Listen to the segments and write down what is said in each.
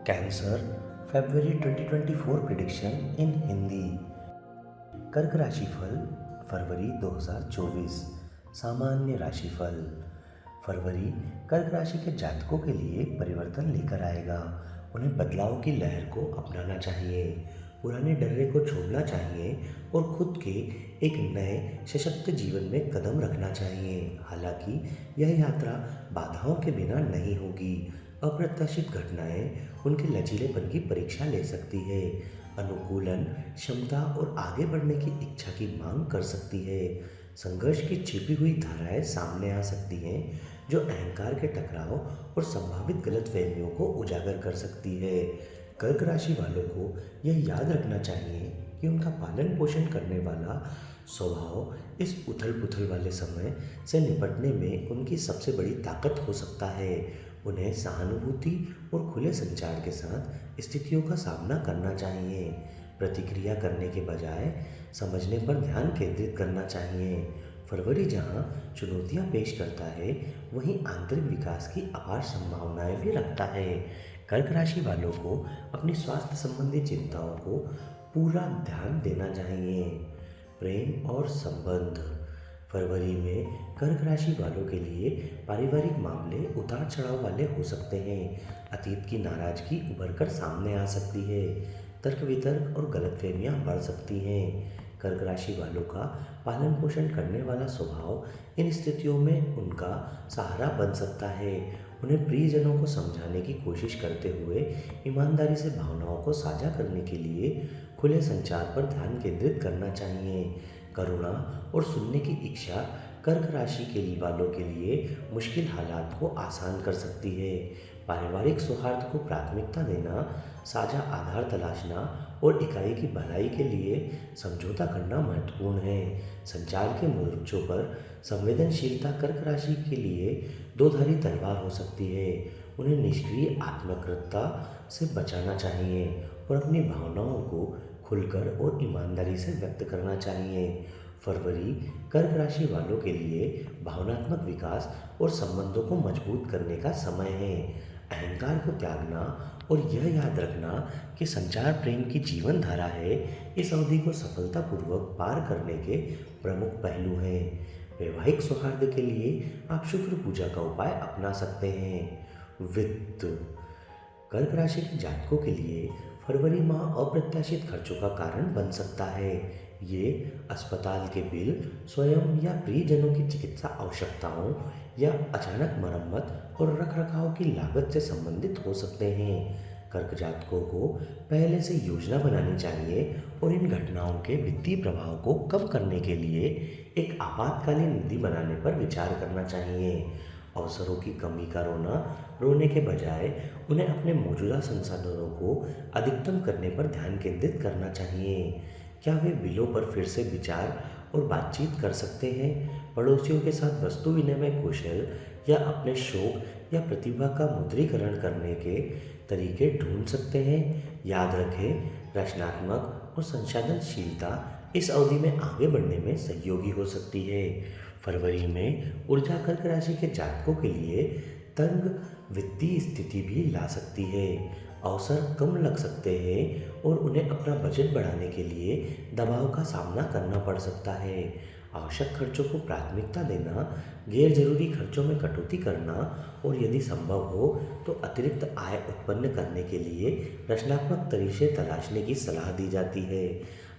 Cancer फरवरी 2024 prediction इन हिंदी। कर्क राशिफल फरवरी 2024। सामान्य राशिफल। फरवरी कर्क राशि के जातकों के लिए परिवर्तन लेकर आएगा। उन्हें बदलाव की लहर को अपनाना चाहिए, पुराने डर्रे को छोड़ना चाहिए और खुद के एक नए सशक्त जीवन में कदम रखना चाहिए। हालांकि यह यात्रा बाधाओं के बिना नहीं होगी। अप्रत्याशित घटनाएं उनके लचीलेपन की परीक्षा ले सकती है। अनुकूलन क्षमता और आगे बढ़ने की इच्छा की मांग कर सकती है। संघर्ष की छिपी हुई धाराएं सामने आ सकती हैं, जो अहंकार के टकराव और संभावित गलतफहमियों को उजागर कर सकती है। कर्क राशि वालों को यह याद रखना चाहिए कि उनका पालन पोषण करने वाला स्वभाव इस उथल पुथल वाले समय से निपटने में उनकी सबसे बड़ी ताकत हो सकता है। उन्हें सहानुभूति और खुले संचार के साथ स्थितियों का सामना करना चाहिए। प्रतिक्रिया करने के बजाय समझने पर ध्यान केंद्रित करना चाहिए। फरवरी जहां चुनौतियां पेश करता है, वहीं आंतरिक विकास की अपार संभावनाएं भी रखता है। कर्क राशि वालों को अपनी स्वास्थ्य संबंधी चिंताओं को पूरा ध्यान देना चाहिए। प्रेम और संबंध। फरवरी में कर्क राशि वालों के लिए पारिवारिक मामले उतार चढ़ाव वाले हो सकते हैं। अतीत की नाराजगी उभर कर सामने आ सकती है। तर्क वितर्क और गलतफहमियां बढ़ सकती हैं। कर्क राशि वालों का पालन पोषण करने वाला स्वभाव इन स्थितियों में उनका सहारा बन सकता है। उन्हें प्रियजनों को समझाने की कोशिश करते हुए ईमानदारी से भावनाओं को साझा करने के लिए खुले संचार पर ध्यान केंद्रित करना चाहिए। करुणा और सुनने की इच्छा कर्क राशि के वालों के लिए मुश्किल हालात को आसान कर सकती है। पारिवारिक सौहार्द को प्राथमिकता देना, साझा आधार तलाशना और इकाई की भलाई के लिए समझौता करना महत्वपूर्ण है। संचार के मोर्चों पर संवेदनशीलता कर्क राशि के लिए दो धारी तलवार हो सकती है। उन्हें निष्क्रिय आत्मकृतता से बचाना चाहिए और अपनी भावनाओं को खुलकर और ईमानदारी से व्यक्त करना चाहिए। फरवरी कर्क राशि वालों के लिए भावनात्मक विकास और संबंधों को मजबूत करने का समय है। अहंकार को त्यागना और यह याद रखना कि संचार प्रेम की जीवन धारा है, इस अवधि को सफलतापूर्वक पार करने के प्रमुख पहलू हैं। वैवाहिक सौहार्द के लिए आप शुक्र पूजा का उपाय अपना सकते हैं। वित्त। कर्क राशि के जातकों के लिए फरवरी माह अप्रत्याशित खर्चों का कारण बन सकता है। ये अस्पताल के बिल, स्वयं या प्रियजनों की चिकित्सा आवश्यकताओं या अचानक मरम्मत और रखरखाव की लागत से संबंधित हो सकते हैं। कर्क जातकों को पहले से योजना बनानी चाहिए और इन घटनाओं के वित्तीय प्रभाव को कम करने के लिए एक आपातकालीन निधि बनाने पर विचार करना चाहिए। अवसरों की कमी का रोने के बजाय उन्हें अपने मौजूदा संसाधनों को अधिकतम करने पर ध्यान केंद्रित करना चाहिए। क्या वे बिलों पर फिर से विचार और बातचीत कर सकते हैं? पड़ोसियों के साथ वस्तु विनिमय कौशल या अपने शौक या प्रतिभा का मुद्रीकरण करने के तरीके ढूंढ सकते हैं। याद रखें, रचनात्मक और संसाधनशीलता इस अवधि में आगे बढ़ने में सहयोगी हो सकती है। फरवरी में ऊर्जा कर्क राशि के जातकों के लिए तंग वित्तीय स्थिति भी ला सकती है। अवसर कम लग सकते हैं और उन्हें अपना बजट बढ़ाने के लिए दबाव का सामना करना पड़ सकता है। आवश्यक खर्चों को प्राथमिकता देना, गैर जरूरी खर्चों में कटौती करना और यदि संभव हो तो अतिरिक्त आय उत्पन्न करने के लिए रचनात्मक तरीके तलाशने की सलाह दी जाती है।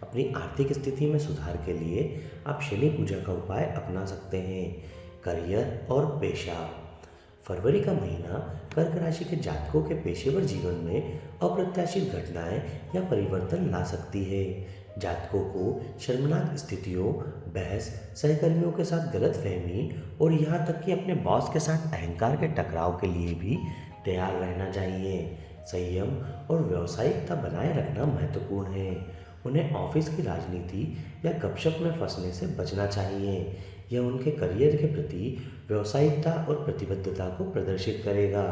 अपनी आर्थिक स्थिति में सुधार के लिए आप शनि पूजा का उपाय अपना सकते हैं। करियर और पेशा। फरवरी का महीना कर्क राशि के जातकों के पेशेवर जीवन में अप्रत्याशित घटनाएं या परिवर्तन ला सकती है। जातकों को शर्मनाक स्थितियों, बहस, सहकर्मियों के साथ गलतफहमी और यहाँ तक कि अपने बॉस के साथ अहंकार के टकराव के लिए भी तैयार रहना चाहिए। संयम और व्यावसायिकता बनाए रखना महत्वपूर्ण है। उन्हें ऑफिस की राजनीति या गपशप में फंसने से बचना चाहिए। यह उनके करियर के प्रति व्यावसायिकता और प्रतिबद्धता को प्रदर्शित करेगा।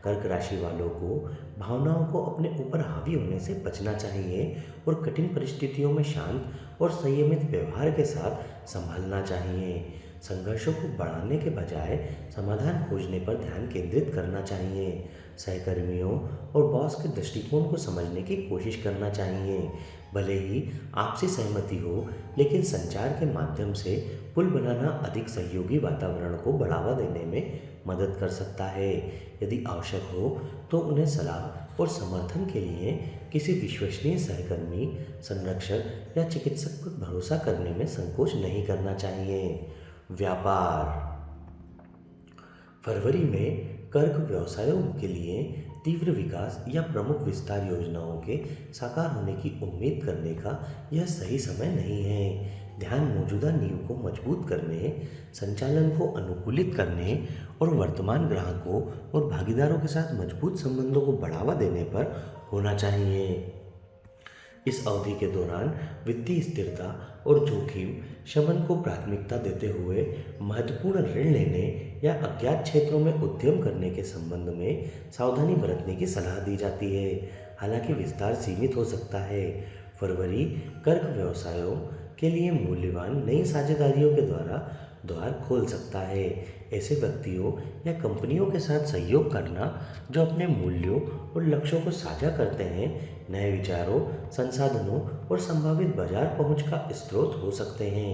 कर्क राशि वालों को भावनाओं को अपने ऊपर हावी होने से बचना चाहिए और कठिन परिस्थितियों में शांत और संयमित व्यवहार के साथ संभलना चाहिए। संघर्षों को बढ़ाने के बजाय समाधान खोजने पर ध्यान केंद्रित करना चाहिए। सहकर्मियों और बॉस के दृष्टिकोण को समझने की कोशिश करना चाहिए। भले ही आपसी सहमति हो, लेकिन संचार के माध्यम से पुल बनाना अधिक सहयोगी वातावरण को बढ़ावा देने में मदद कर सकता है। यदि आवश्यक हो तो उन्हें सलाह और समर्थन के लिए किसी विश्वसनीय सहकर्मी, संरक्षक या चिकित्सक पर भरोसा करने में संकोच नहीं करना चाहिए। व्यापार। फरवरी में कर्क व्यवसायों के लिए तीव्र विकास या प्रमुख विस्तार योजनाओं के साकार होने की उम्मीद करने का यह सही समय नहीं है। ध्यान मौजूदा नींव को मजबूत करने, संचालन को अनुकूलित करने और वर्तमान ग्राहकों और भागीदारों के साथ मजबूत संबंधों को बढ़ावा देने पर होना चाहिए। इस अवधि के दौरान वित्तीय स्थिरता और जोखिम शमन को प्राथमिकता देते हुए महत्वपूर्ण ऋण लेने या अज्ञात क्षेत्रों में उद्यम करने के संबंध में सावधानी बरतने की सलाह दी जाती है। हालांकि विस्तार सीमित हो सकता है। फरवरी कर्क व्यवसायों के लिए मूल्यवान नई साझेदारियों के द्वार खोल सकता है। ऐसे व्यक्तियों या कंपनियों के साथ सहयोग करना जो अपने मूल्यों और लक्ष्यों को साझा करते हैं, नए विचारों, संसाधनों और संभावित बाजार पहुंच का स्रोत हो सकते हैं।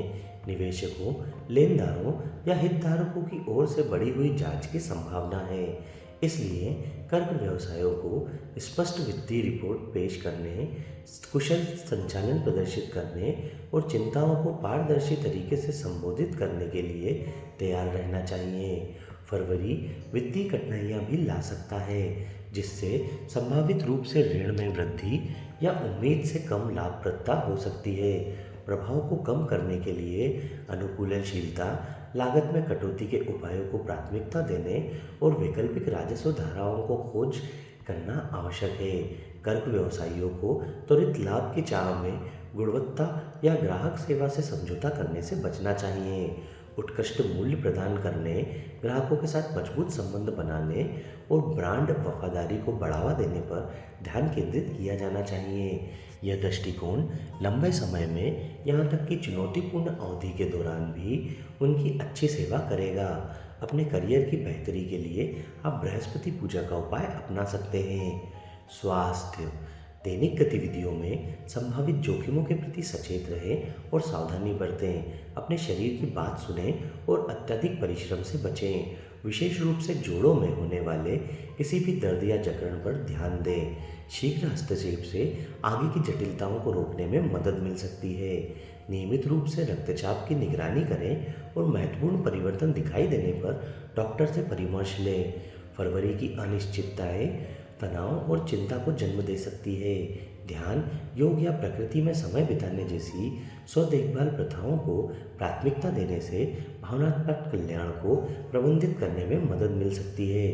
निवेशकों, लेनदारों या हितधारकों की ओर से बढ़ी हुई जांच की संभावना है। इसलिए कर्क व्यवसायों को स्पष्ट वित्तीय रिपोर्ट पेश करने, कुशल संचालन प्रदर्शित करने और चिंताओं को पारदर्शी तरीके से संबोधित करने के लिए तैयार रहना चाहिए। फरवरी वित्तीय कठिनाइयां भी ला सकता है, जिससे संभावित रूप से ऋण में वृद्धि या उम्मीद से कम लाभप्रदता हो सकती है। प्रभाव को कम करने के लिए अनुकूलनशीलता, लागत में कटौती के उपायों को प्राथमिकता देने और वैकल्पिक राजस्व धाराओं को खोज करना आवश्यक है। कर्क व्यवसायियों को त्वरित लाभ की चाह में गुणवत्ता या ग्राहक सेवा से समझौता करने से बचना चाहिए। उत्कृष्ट मूल्य प्रदान करने, ग्राहकों के साथ मजबूत संबंध बनाने और ब्रांड वफादारी को बढ़ावा देने पर ध्यान केंद्रित किया जाना चाहिए। यह दृष्टिकोण लंबे समय में, यहाँ तक कि चुनौतीपूर्ण अवधि के दौरान भी उनकी अच्छी सेवा करेगा। अपने करियर की बेहतरी के लिए आप बृहस्पति पूजा का उपाय अपना सकते हैं। स्वास्थ्य। दैनिक गतिविधियों में संभावित जोखिमों के प्रति सचेत रहें और सावधानी बरतें। अपने शरीर की बात सुनें और अत्यधिक परिश्रम से बचें। विशेष रूप से जोड़ों में होने वाले किसी भी दर्द या जकड़न पर ध्यान दें। शीघ्र हस्तक्षेप से आगे की जटिलताओं को रोकने में मदद मिल सकती है। नियमित रूप से रक्तचाप की निगरानी करें और महत्वपूर्ण परिवर्तन दिखाई देने पर डॉक्टर से परामर्श लें। फरवरी की अनिश्चितताएं तनाव और चिंता को जन्म दे सकती है। ध्यान, योग या प्रकृति में समय बिताने जैसी स्व देखभाल प्रथाओं को प्राथमिकता देने से भावनात्मक कल्याण को प्रबंधित करने में मदद मिल सकती है।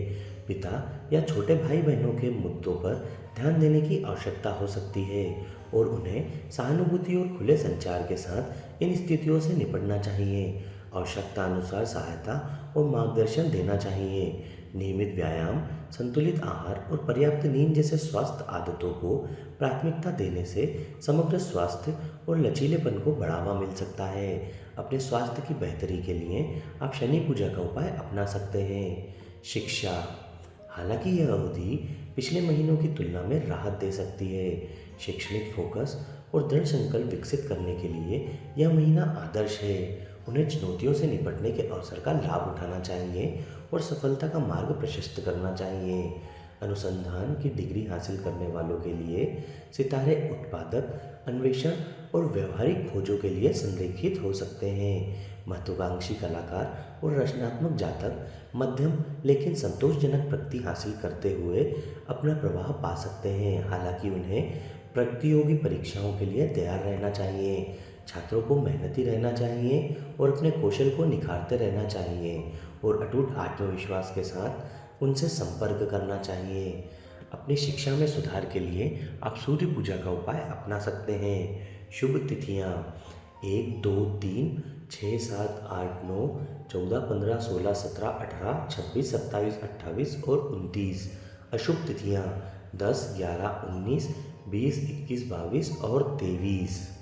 पिता या छोटे भाई बहनों के मुद्दों पर ध्यान देने की आवश्यकता हो सकती है और उन्हें सहानुभूति और खुले संचार के साथ इन स्थितियों से निपटना चाहिए। आवश्यकता अनुसार सहायता और मार्गदर्शन देना चाहिए। नियमित व्यायाम, संतुलित आहार और पर्याप्त नींद जैसे स्वास्थ्य आदतों को प्राथमिकता देने से समग्र स्वास्थ्य और लचीलेपन को बढ़ावा मिल सकता है। अपने स्वास्थ्य की बेहतरी के लिए आप शनि पूजा का उपाय अपना सकते हैं। शिक्षा। हालांकि यह अवधि पिछले महीनों की तुलना में राहत दे सकती है। शैक्षणिक फोकस और दृढ़ संकल्प विकसित करने के लिए यह महीना आदर्श है। उन्हें चुनौतियों से निपटने के अवसर का लाभ उठाना चाहिए और सफलता का मार्ग प्रशस्त करना चाहिए। अनुसंधान की डिग्री हासिल करने वालों के लिए सितारे उत्पादक, अन्वेषण और व्यवहारिक खोजों के लिए संरेखित हो सकते हैं। महत्वाकांक्षी कलाकार और रचनात्मक जातक मध्यम लेकिन संतोषजनक प्रगति हासिल करते हुए अपना प्रभाव पा सकते हैं। हालांकि उन्हें प्रतियोगी परीक्षाओं के लिए तैयार रहना चाहिए। छात्रों को मेहनती रहना चाहिए और अपने कौशल को निखारते रहना चाहिए और अटूट आत्मविश्वास के साथ उनसे संपर्क करना चाहिए। अपनी शिक्षा में सुधार के लिए आप सूर्य पूजा का उपाय अपना सकते हैं। शुभ तिथियाँ 1, 2, 3, 6, 7, 8, 9, 14, 15, 16, 17, 18, 26, 27, 28 और 29। अशुभ तिथियाँ 10, 11, 19, 20, 21, 22 और 23।